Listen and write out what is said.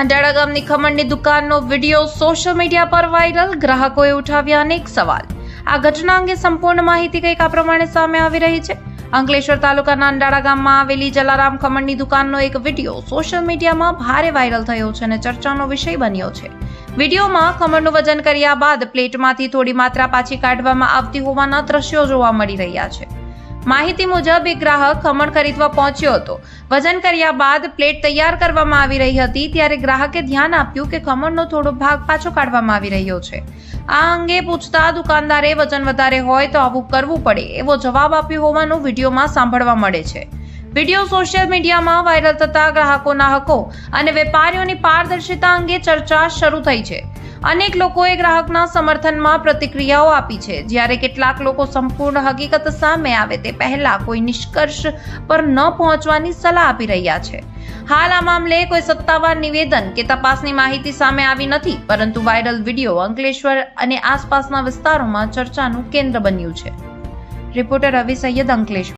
અંડાળા ગામની ખમણની દુકાનનો video social media પર viral. ગ્રાહકોએ ઉઠાવ્યા અનેક સવાલ. આ ઘટના અંગે સંપૂર્ણ માહિતી કંઈક આ પ્રમાણે સામે આવી રહી છે. અંકલેશ્વર તાલુકાના અંડાળા ગામમાં આવેલી જલારામ ખમણની દુકાનનો એક વિડીયો સોશિયલ મીડિયામાં ભારે વાયરલ થયો છે અને ચર્ચાનો વિષય બન્યો છે. વિડીયોમાં ખમણનું વજન કર્યા બાદ પ્લેટમાંથી થોડી માત્રા પાછી કાઢવામાં આવતી હોવાના દ્રશ્યો જોવા મળી રહ્યા છે. માહિતી મુજબ એક ગ્રાહક ખમણ ખરીદવા પહોંચ્યો હતો. વજન કર્યા બાદ પ્લેટ તૈયાર કરવામાં આવી રહી હતી ત્યારે ગ્રાહકે ધ્યાન આપ્યું કે ખમણનો થોડો ભાગ પાછો કાઢવામાં આવી રહ્યો છે. આ અંગે પૂછતા દુકાનદારે વજન વધારે હોય તો આવું કરવું પડે એવો જવાબ આપ્યો હોવાનું વિડીયોમાં સાંભળવા મળે છે. વિડીયો સોશિયલ મીડિયામાં વાયરલ થતા ગ્રાહકોના હકો અને વેપારીઓની પારદર્શિતા અંગે ચર્ચા શરૂ થઈ છે. અનેક લોકોએ ગ્રાહકના સમર્થનમાં પ્રતિક્રિયાઓ આપી છે, જ્યારે કેટલાક લોકો સંપૂર્ણ હકીકત સામે આવે તે પહેલા કોઈ નિષ્કર્ષ પર ન પહોંચવાની સલાહ આપી રહ્યા છે. હાલ આ મામલે કોઈ સત્તાવાર નિવેદન કે તપાસની માહિતી સામે આવી નથી, પરંતુ વાયરલ વિડીયો અંકલેશ્વર અને આસપાસના વિસ્તારોમાં ચર્ચાનું કેન્દ્ર બન્યું છે. રિપોર્ટર રવિ સૈયદ, અંકલેશ્વર.